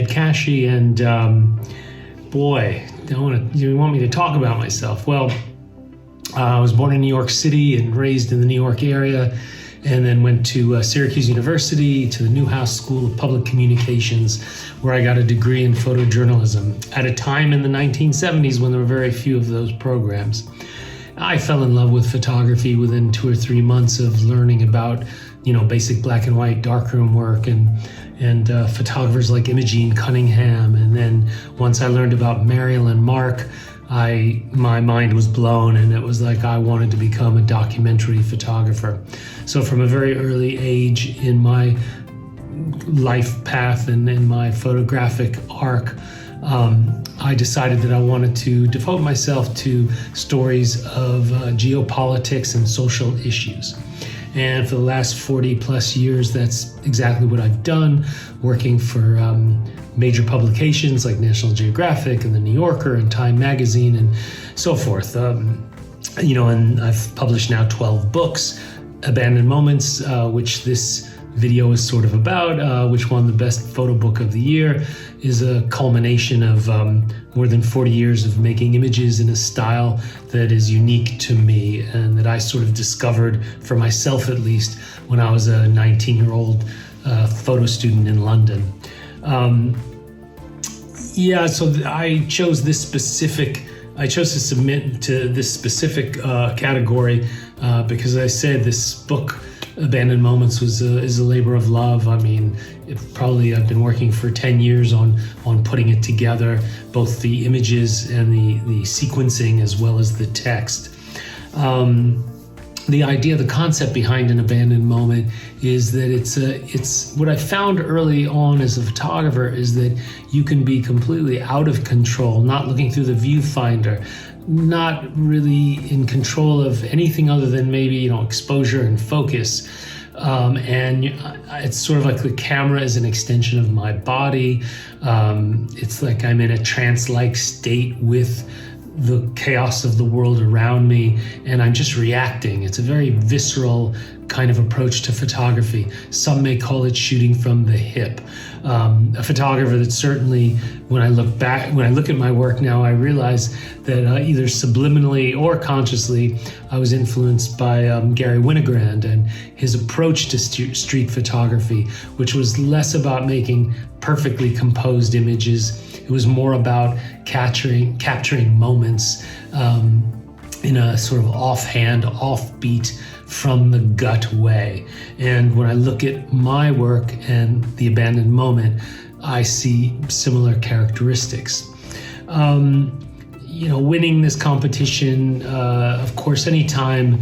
Kashi, and boy, you want me to talk about myself? Well, I was born in New York City and raised in the New York area, and then went to Syracuse University, to the Newhouse School of Public Communications, where I got a degree in photojournalism at a time in the 1970s when there were very few of those programs. I fell in love with photography within 2 or 3 months of learning about, basic black and white darkroom work and photographers like Imogene Cunningham. And then once I learned about Marilyn Mark, my mind was blown, and it was like I wanted to become a documentary photographer. So from a very early age in my life path and in my photographic arc, I decided that I wanted to devote myself to stories of geopolitics and social issues. And for the last 40 plus years, that's exactly what I've done, working for major publications like National Geographic and The New Yorker and Time Magazine and so forth. And I've published now 12 books. Abandoned Moments, which this video is sort of about, which won the Best Photo Book of the Year, is a culmination of more than 40 years of making images in a style that is unique to me and that I sort of discovered for myself, at least, when I was a 19-year-old photo student in London. So I chose to submit to this specific category because, as I said, this book, Abandoned Moments, is a labor of love. I mean, I've been working for 10 years on putting it together, both the images and the sequencing as well as the text. The idea, the concept behind an abandoned moment is that it's what I found early on as a photographer is that you can be completely out of control, not looking through the viewfinder, not really in control of anything other than maybe, exposure and focus. And it's sort of like the camera is an extension of my body. It's like I'm in a trance-like state with the chaos of the world around me, and I'm just reacting. It's a very visceral kind of approach to photography. Some may call it shooting from the hip. A photographer that certainly, when I look at my work now, I realize that either subliminally or consciously, I was influenced by Gary Winogrand and his approach to street photography, which was less about making perfectly composed images. It was more about capturing moments in a sort of offhand, offbeat, from the gut way. And when I look at my work and the abandoned moment, I see similar characteristics. Winning this competition, of course, anytime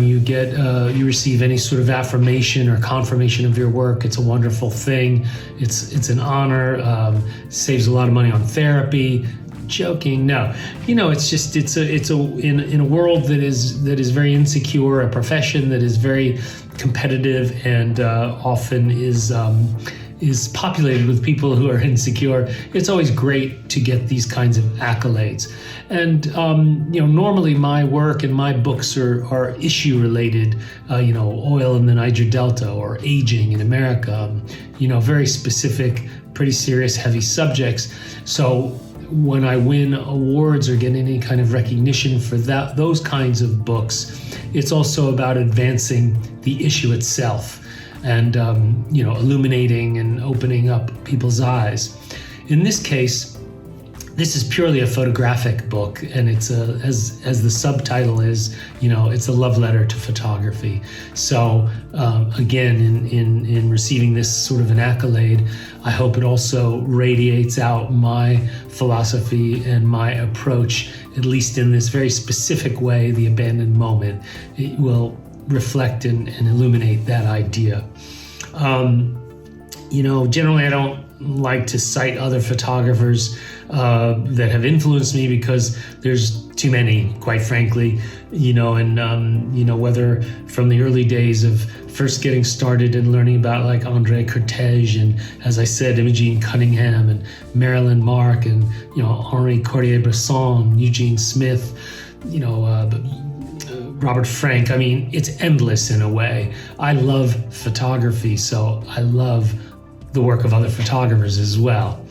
you receive any sort of affirmation or confirmation of your work, it's a wonderful thing. It's an honor. Saves a lot of money on therapy. Joking, no. In a world that is very insecure, a profession that is very competitive and often is populated with people who are insecure. It's always great to get these kinds of accolades. And normally my work and my books are issue related, oil in the Niger Delta or aging in America, very specific, pretty serious, heavy subjects. So when I win awards or get any kind of recognition for those kinds of books, it's also about advancing the issue itself and illuminating and opening up people's eyes. In this case, this is purely a photographic book, and it's as the subtitle is, it's a love letter to photography. So again, in receiving this sort of an accolade, I hope it also radiates out my philosophy and my approach, at least in this very specific way, the abandoned moment. It will reflect and illuminate that idea. Generally I don't like to cite other photographers that have influenced me because there's too many, quite frankly, whether from the early days of first getting started and learning about like André Cortège and, as I said, Imogene Cunningham and Marilyn Mark and, Henri Cartier-Bresson, Eugene Smith, Robert Frank. I mean, it's endless in a way. I love photography, so I love the work of other photographers as well.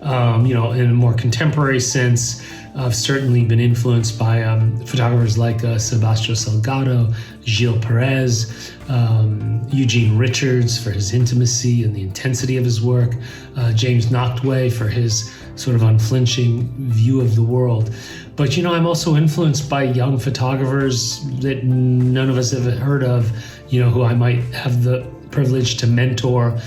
In a more contemporary sense, I've certainly been influenced by photographers like Sebastião Salgado, Gil Perez, Eugene Richards for his intimacy and the intensity of his work, James Nachtwey for his sort of unflinching view of the world. But, I'm also influenced by young photographers that none of us have heard of, who I might have the privilege to mentor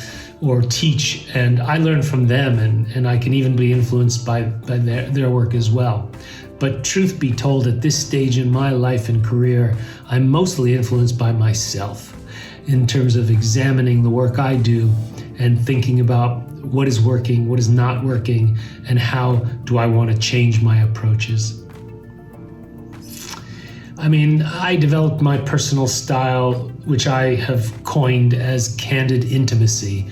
or teach, and I learn from them, and I can even be influenced by their work as well. But truth be told, at this stage in my life and career, I'm mostly influenced by myself in terms of examining the work I do and thinking about what is working, what is not working, and how do I want to change my approaches. I developed my personal style, which I have coined as candid intimacy,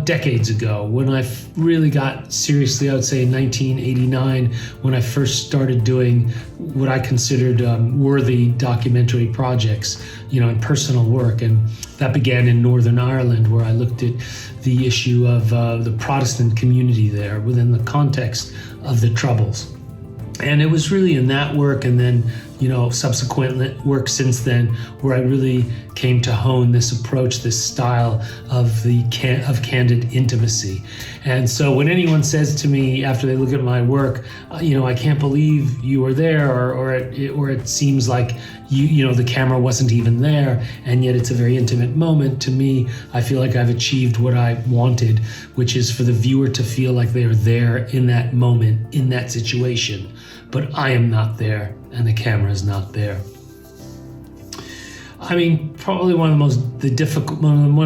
decades ago, when I really got seriously. I would say in 1989, when I first started doing what I considered worthy documentary projects, and personal work. And that began in Northern Ireland, where I looked at the issue of the Protestant community there within the context of the Troubles. And it was really in that work, and then subsequent work since then, where I really came to hone this approach, this style of candid intimacy. And so when anyone says to me after they look at my work, I can't believe you were there, or it seems like the camera wasn't even there, and yet it's a very intimate moment. To me, I feel like I've achieved what I wanted, which is for the viewer to feel like they are there in that moment, in that situation. But I am not there, and the camera is not there. Probably one of the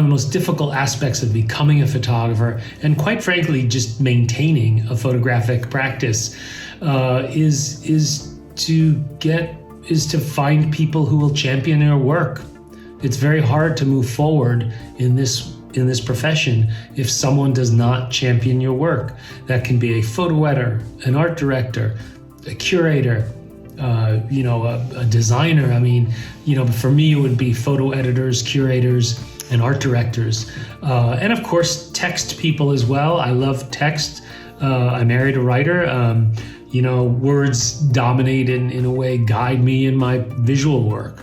most difficult aspects of becoming a photographer, and quite frankly, just maintaining a photographic practice, is to find people who will champion your work. It's very hard to move forward in this profession if someone does not champion your work. That can be a photo editor, an art director, a curator, a designer. For me, it would be photo editors, curators, and art directors. And of course, text people as well. I love text. I married a writer. Words dominate in a way, guide me in my visual work.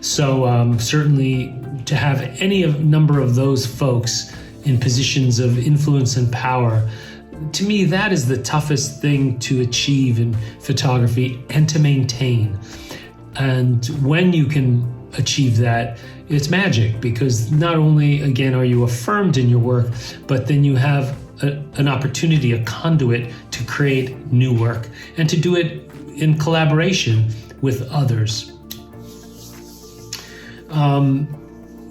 So certainly to have any number of those folks in positions of influence and power, to me, that is the toughest thing to achieve in photography and to maintain. And when you can achieve that, it's magic, because not only, again, are you affirmed in your work, but then you have an opportunity, a conduit to create new work and to do it in collaboration with others.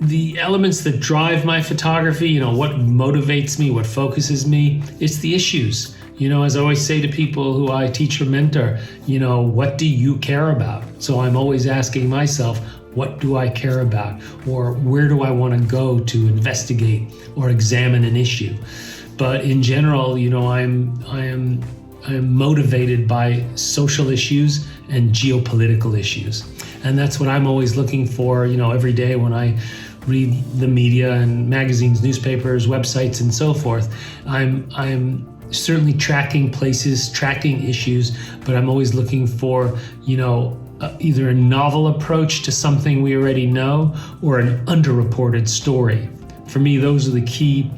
The elements that drive my photography, what motivates me, what focuses me, it's the issues. As I always say to people who I teach or mentor, what do you care about? So I'm always asking myself, what do I care about? Or where do I want to go to investigate or examine an issue? But in general, I am motivated by social issues and geopolitical issues. And that's what I'm always looking for, every day when I read the media and magazines, newspapers, websites, and so forth. I'm certainly tracking places, tracking issues, but I'm always looking for, either a novel approach to something we already know or an underreported story. For me, those are the key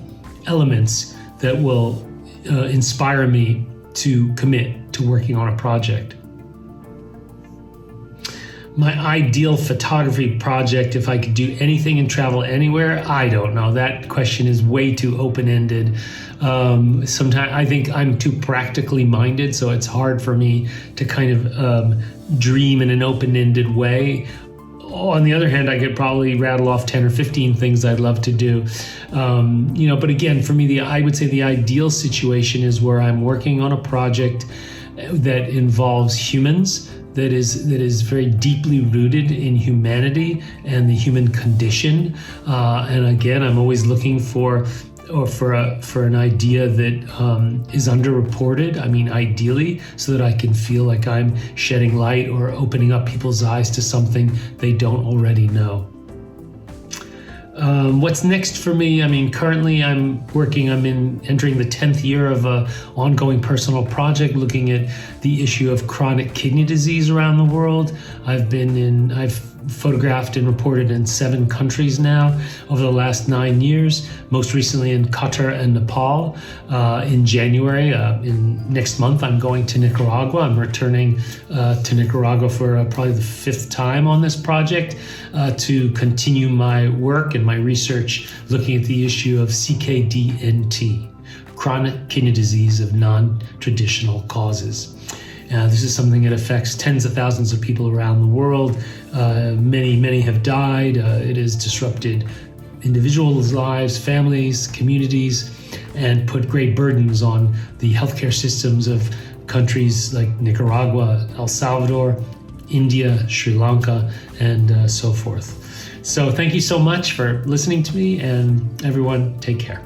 elements that will inspire me to commit to working on a project. My ideal photography project, if I could do anything and travel anywhere, I don't know. That question is way too open-ended. Sometimes I think I'm too practically minded, so it's hard for me to kind of dream in an open-ended way. On the other hand, I could probably rattle off 10 or 15 things I'd love to do. But again, for me, I would say the ideal situation is where I'm working on a project that involves humans, that is very deeply rooted in humanity and the human condition. And again, I'm always looking for an idea that is underreported. Ideally, so that I can feel like I'm shedding light or opening up people's eyes to something they don't already know. What's next for me? I mean, currently I'm entering the 10th year of a ongoing personal project looking at the issue of chronic kidney disease around the world. I've photographed and reported in 7 countries now over the last 9 years, most recently in Qatar and Nepal. In January, next month, I'm going to Nicaragua. I'm returning to Nicaragua for probably the 5th time on this project to continue my work and my research looking at the issue of CKD-NT, chronic kidney disease of non-traditional causes. This is something that affects tens of thousands of people around the world. Many have died. It has disrupted individuals' lives, families, communities, and put great burdens on the healthcare systems of countries like Nicaragua, El Salvador, India, Sri Lanka, and so forth. So thank you so much for listening to me, and everyone, take care.